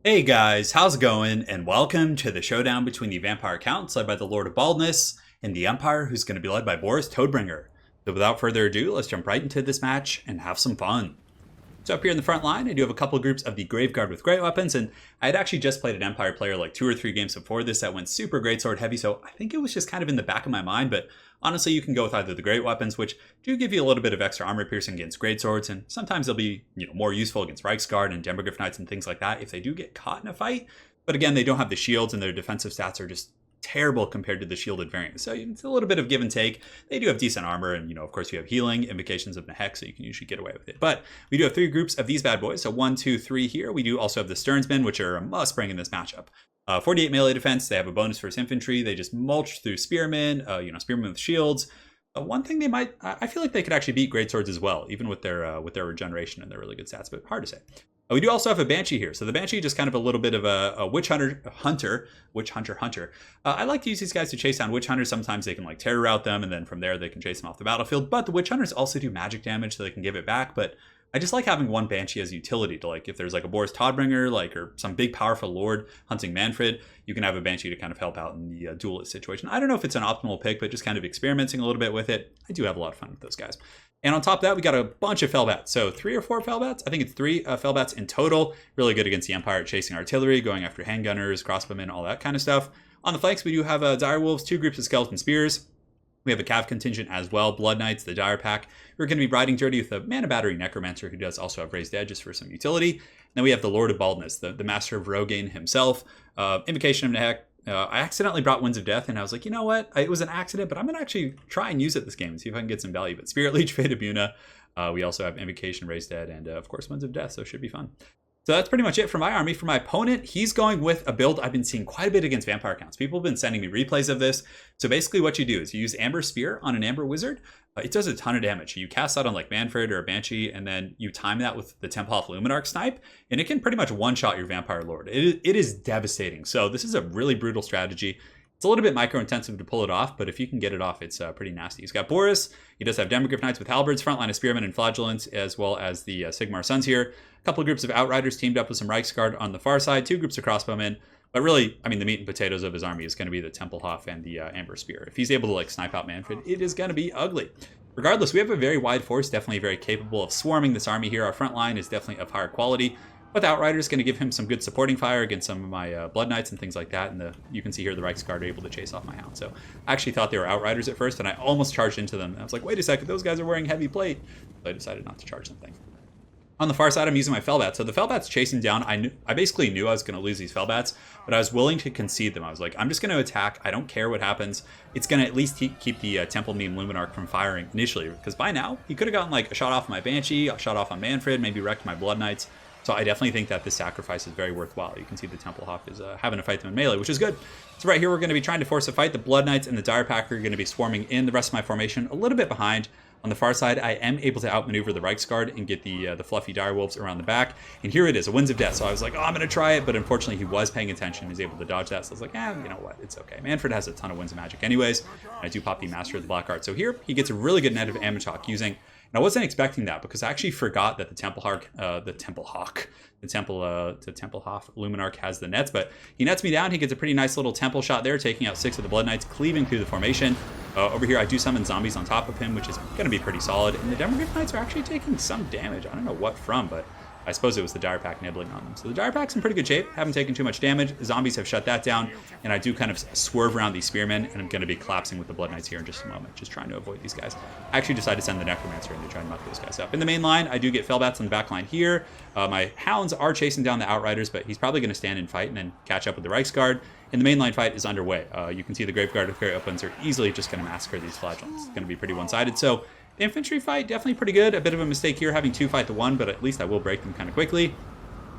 Hey guys, how's it going? And welcome to the showdown between the Vampire Counts, led by the Lord of Baldness, and the Empire, who's going to be led by Boris Toadbringer. So without further ado, let's jump right into this match and have some fun. So up here in the front line, I do have a couple groups of the Graveguard with great weapons, and I had actually just played an Empire player like 2 or 3 games before this that went super greatsword heavy, so I think it was just kind of in the back of my mind, but honestly you can go with either the great weapons, which do give you a little bit of extra armor piercing against greatswords, and sometimes they'll be more useful against Reiksguard and Demogryph Knights and things like that if they do get caught in a fight. But again, they don't have the shields and their defensive stats are just terrible compared to the shielded variant. So it's a little bit of give and take. They do have decent armor, and of course you have healing, invocations of Nehek, so you can usually get away with it. But we do have 3 groups of these bad boys. So 1, 2, 3 here. We do also have the Sternsmen, which are a must bring in this matchup. 48 melee defense. They have a bonus for his infantry. They just mulch through spearmen, spearmen with shields. One thing they might, I feel like they could actually beat greatswords as well, even with their regeneration and their really good stats, but hard to say. We do also have a Banshee here. So the Banshee just kind of a little bit of a witch hunter. I like to use these guys to chase down witch hunters. Sometimes they can like terror route them, and then from there they can chase them off the battlefield. But the witch hunters also do magic damage, so they can give it back. But I just like having one Banshee as utility to, like, if there's like a Boris Toadbringer, or some big powerful lord hunting Manfred, you can have a Banshee to kind of help out in the duelist situation. I don't know if it's an optimal pick, but just kind of experimenting a little bit with it. I do have a lot of fun with those guys. And on top of that, we got a bunch of Fellbats. So 3 or 4 Fellbats. I think it's 3 Fellbats in total. Really good against the Empire, chasing artillery, going after handgunners, crossbowmen, all that kind of stuff. On the flanks, we do have Direwolves, 2 groups of Skeleton Spears. We have a Cav contingent as well, Blood Knights, the Dire Pack. We're going to be riding dirty with a Mana Battery Necromancer, who does also have Raised Edges for some utility. And then we have the Lord of Baldness, the Master of Rogaine himself. Invocation of Nehek. I accidentally brought Winds of Death, and I was like, you know what? It was an accident, but I'm going to actually try and use it this game and see if I can get some value. But Spirit Leech, Fate of Buna. We also have Invocation, Raised Dead, and of course Winds of Death, so it should be fun. So that's pretty much it for my army. For my opponent, he's going with a build I've been seeing quite a bit against Vampire Counts. People have been sending me replays of this. So basically what you do is you use Amber Spear on an Amber Wizard. It does a ton of damage. You cast that on like Manfred or a Banshee, and then you time that with the Templehoff Luminarch snipe, and it can pretty much one-shot your Vampire Lord. It is devastating. So this is a really brutal strategy. It's a little bit micro-intensive to pull it off, but if you can get it off, it's pretty nasty. He's got Boris. He does have Demogryph Knights with Halberds, frontline of Spearmen and Flagellants, as well as the Sigmar Sons here. A couple of groups of Outriders teamed up with some Reiksguard on the far side, 2 groups of Crossbowmen. But really, I mean, the meat and potatoes of his army is going to be the Templehoff and the Amber Spear. If he's able to like snipe out Manfred, it is going to be ugly. Regardless, we have a very wide force, definitely very capable of swarming this army here. Our front line is definitely of higher quality. But the Outriders going to give him some good supporting fire against some of my Blood Knights and things like that. And you can see here the Reiksguard are able to chase off my Hound. So I actually thought they were Outriders at first, and I almost charged into them. And I was like, wait a second, those guys are wearing heavy plate. So I decided not to charge something. On the far side, I'm using my Fellbats. So the Fellbats chasing down, I basically knew I was going to lose these Fellbats, but I was willing to concede them. I was like, I'm just going to attack. I don't care what happens. It's going to at least keep the Temple Meme Luminarch from firing initially, because by now, he could have gotten like a shot off my Banshee, a shot off on Manfred, maybe wrecked my Blood Knights. So I definitely think that this sacrifice is very worthwhile. You can see the Templehoff is having to fight them in melee, which is good. So right here, we're going to be trying to force a fight. The Blood Knights and the Dire Pack are going to be swarming in. The rest of my formation a little bit behind. On the far side, I am able to outmaneuver the Reiksguard and get the fluffy Direwolves around the back. And here it is, a Winds of Death. So I was like, oh, I'm going to try it. But unfortunately, he was paying attention. He was able to dodge that. So I was like, you know what? It's okay. Manfred has a ton of Winds of Magic anyways. I do pop the Master of the Black Art. So here, he gets a really good net of Amachok using... And I wasn't expecting that because I actually forgot that the Templehoff Luminarch has the nets, but he nets me down. He gets a pretty nice little temple shot there, taking out 6 of the Blood Knights, cleaving through the formation. Over here, I do summon zombies on top of him, which is going to be pretty solid. And the Demogryph Knights are actually taking some damage. I don't know what from, but I suppose it was the Dire Pack nibbling on them. So the Dire Pack's in pretty good shape. Haven't taken too much damage. Zombies have shut that down. And I do kind of swerve around these Spearmen. And I'm going to be collapsing with the Blood Knights here in just a moment. Just trying to avoid these guys. I actually decided to send the Necromancer in to try and knock those guys up. In the main line, I do get Fellbats on the back line here. My Hounds are chasing down the Outriders. But he's probably going to stand and fight and then catch up with the Reiksguard. And the mainline fight is underway. You can see the Graveguard with Great Weapons are easily just going to massacre these Flagellants. It's going to be pretty one-sided. So the infantry fight, definitely pretty good. A bit of a mistake here having 2 fight the 1, but at least I will break them kind of quickly.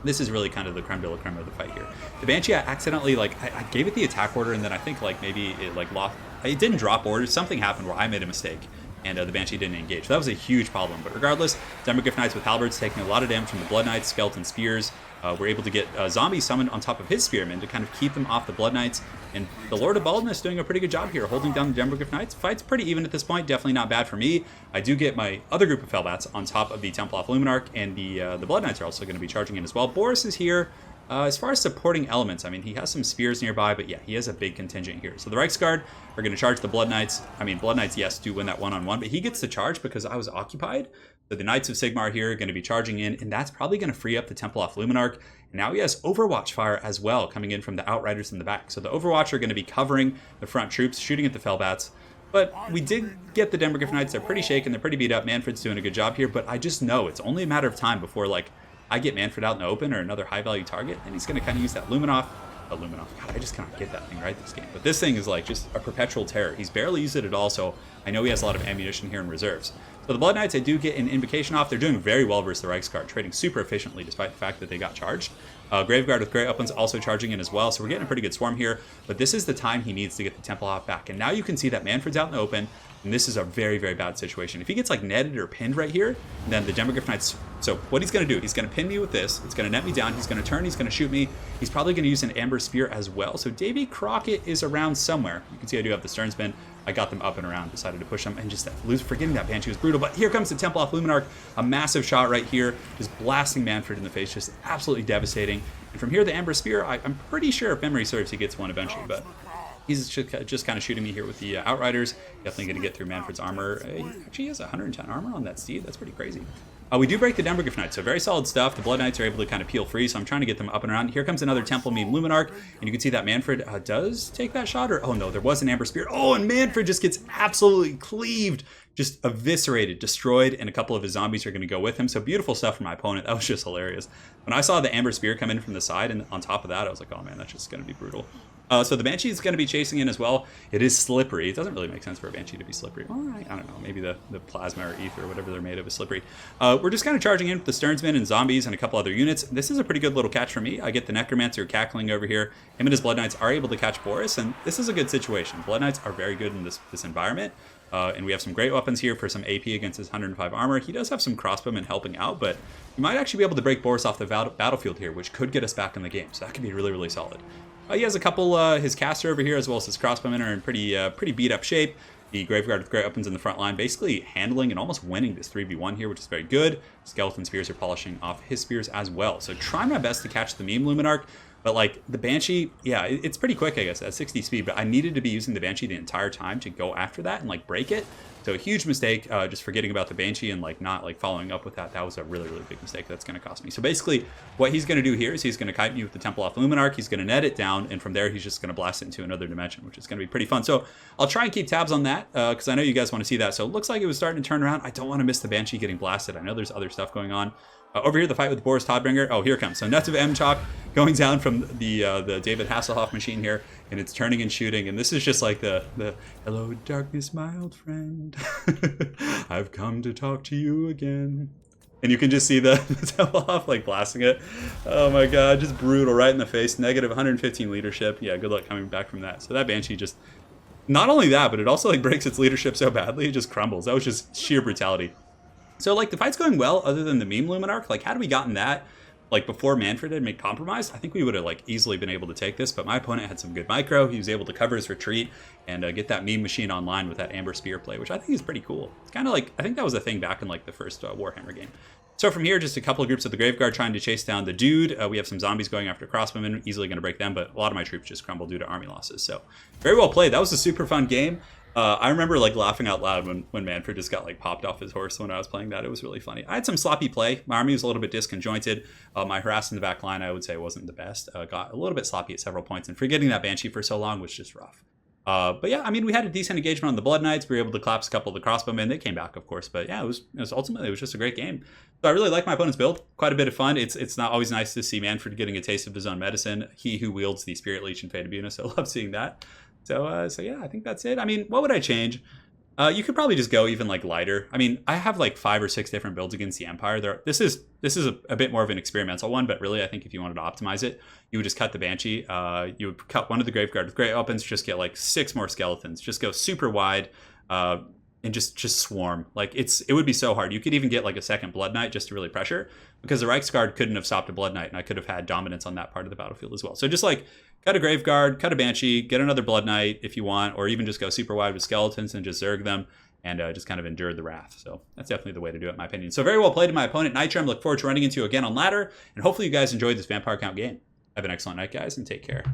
This is really kind of the creme de la creme of the fight here. The Banshee, I accidentally, I gave it the attack order, and then I think, maybe it, lost... It didn't drop orders. Something happened where I made a mistake, and the Banshee didn't engage. So that was a huge problem. But regardless, Demogryph Knights with Halberds taking a lot of damage from the Blood Knights, Skeleton Spears. We're able to get zombies summoned on top of his Spearmen to kind of keep them off the Blood Knights. And the Lord of Baldness doing a pretty good job here, holding down the Demogryph Knights. Fight's pretty even at this point, definitely not bad for me. I do get my other group of Fellbats on top of the Templehoff Luminarch, and the Blood Knights are also going to be charging in as well. Boris is here. As far as supporting elements, I mean, he has some spears nearby, but yeah, he has a big contingent here. So the Reiksguard are going to charge the Blood Knights. I mean, Blood Knights, yes, do win that one-on-one, but he gets to charge because I was occupied. So the Knights of Sigmar here are going to be charging in, and that's probably going to free up the Temple off Luminarch. And now he has Overwatch fire as well, coming in from the Outriders in the back. So the Overwatch are going to be covering the front troops, shooting at the Fellbats. But we did get the Denver Griffin Knights. They're pretty shaken. They're pretty beat up. Manfred's doing a good job here, but I just know it's only a matter of time before, like, I get Manfred out in the open or another high-value target, and he's going to kind of use that Luminoff. God, I just cannot get that thing right this game. But this thing is like just a perpetual terror. He's barely used it at all, so I know he has a lot of ammunition here in reserves. So the Blood Knights, I do get an invocation off. They're doing very well versus the Reiksguard, trading super efficiently despite the fact that they got charged. Graveguard with Great Weapons also charging in as well, so we're getting a pretty good swarm here. But this is the time he needs to get the Temple off back. And now you can see that Manfred's out in the open, and this is a very, very bad situation. If he gets like netted or pinned right here, then the Denver Griffin Knights... So what he's going to do, he's going to pin me with this. It's going to net me down. He's going to turn. He's going to shoot me. He's probably going to use an Amber Spear as well. So Davy Crockett is around somewhere. You can see I do have the Sternspin. I got them up and around, decided to push them, and just forgetting that Banshee was brutal. But here comes the Temple off Luminarch. A massive shot right here, just blasting Manfred in the face, just absolutely devastating. And from here, the Amber Spear, I'm pretty sure, if memory serves, he gets one eventually, but he's just kind of shooting me here with the Outriders. Definitely going to get through Manfred's armor. He actually has 110 armor on that steed. That's pretty crazy. We do break the Denver Griffin Knights, so very solid stuff. The Blood Knights are able to kind of peel free, so I'm trying to get them up and around. Here comes another Temple Meme Luminarch, and you can see that Manfred does take that shot, or oh no, there was an Amber Spear. Oh, and Manfred just gets absolutely cleaved, just eviscerated, destroyed, and a couple of his zombies are going to go with him. So beautiful stuff from my opponent. That was just hilarious. When I saw the Amber Spear come in from the side, and on top of that, I was like, oh man, that's just going to be brutal. So the Banshee is going to be chasing in as well. It is slippery. It doesn't really make sense for a Banshee to be slippery. All right, I don't know. Maybe the plasma or ether or whatever they're made of is slippery. We're just kind of charging in with the Sternsmen and zombies and a couple other units. This is a pretty good little catch for me. I get the Necromancer cackling over here. Him and his Blood Knights are able to catch Boris, and this is a good situation. Blood Knights are very good in this environment. And we have some great weapons here for some AP against his 105 armor. He does have some crossbowmen helping out, but we might actually be able to break Boris off the battlefield here, which could get us back in the game. So that could be really, really solid. He has a couple, his caster over here, as well as his crossbowmen are in pretty beat up shape. The Graveguard with great weapons in the front line, basically handling and almost winning this 3v1 here, which is very good. Skeleton Spears are polishing off his spears as well. So trying my best to catch the Meme Luminarch. But like the Banshee, yeah, it's pretty quick, I guess, at 60 speed, but I needed to be using the Banshee the entire time to go after that and like break it. So a huge mistake, just forgetting about the Banshee and like not like following up with that. That was a really, really big mistake that's going to cost me. So basically what he's going to do here is he's going to kite me with the Temple off Luminarch. He's going to net it down, and from there he's just going to blast it into another dimension, which is going to be pretty fun. So I'll try and keep tabs on that because I know you guys want to see that. So it looks like it was starting to turn around. I don't want to miss the Banshee getting blasted. I know there's other stuff going on. Over here, the fight with Boris Todbringer. Oh, here it comes. So Nuts of M-Chalk going down from the David Hasselhoff machine here, and it's turning and shooting. And this is just like the hello, darkness, my old friend. I've come to talk to you again. And you can just see the Hasselhoff like blasting it. Oh my god, just brutal right in the face. Negative 115 leadership. Yeah, good luck coming back from that. So that Banshee just, not only that, but it also like breaks its leadership so badly, it just crumbles. That was just sheer brutality. So, like, the fight's going well, other than the Meme Luminarch. Like, had we gotten that, like, before Manfred had made compromise, I think we would have, like, easily been able to take this. But my opponent had some good micro. He was able to cover his retreat and get that Meme machine online with that Amber Spear play, which I think is pretty cool. It's kind of like, I think that was a thing back in, like, the first Warhammer game. So from here, just a couple of groups of the Graveguard trying to chase down the dude. We have some zombies going after crossbowmen, easily going to break them, but a lot of my troops just crumble due to army losses. So, very well played. That was a super fun game. I remember like laughing out loud when Manfred just got like popped off his horse when I was playing that. It was really funny. I had some sloppy play. My army was a little bit disconjointed. My harass in the back line, I would say, wasn't the best. Got a little bit sloppy at several points, and forgetting that Banshee for so long was just rough. But yeah, I mean, we had a decent engagement on the Blood Knights. We were able to collapse a couple of the crossbowmen. They came back, of course. But yeah, it was ultimately, it was just a great game. So I really like my opponent's build. Quite a bit of fun. It's not always nice to see Manfred getting a taste of his own medicine. He who wields the Spirit Leech and Fate Abuna. So I love seeing that. So yeah, I think that's it. I mean, what would I change? You could probably just go even like lighter. I mean, I have like 5 or 6 different builds against the Empire. This is a bit more of an experimental one, but really I think if you wanted to optimize it, you would just cut the Banshee. You would cut one of the Graveguard with great weapons, just get like 6 more skeletons, just go super wide, and just swarm. Like it would be so hard. You could even get like a second Blood Knight just to really pressure, because the Reiksguard couldn't have stopped a Blood Knight, and I could have had dominance on that part of the battlefield as well. So just like cut a Graveguard, cut a Banshee, get another Blood Knight if you want, or even just go super wide with skeletons and just zerg them and just kind of endure the wrath. So that's definitely the way to do it, in my opinion. So very well played to my opponent, Nitram. Look forward to running into you again on ladder, and hopefully you guys enjoyed this Vampire Count game. Have an excellent night, guys, and take care.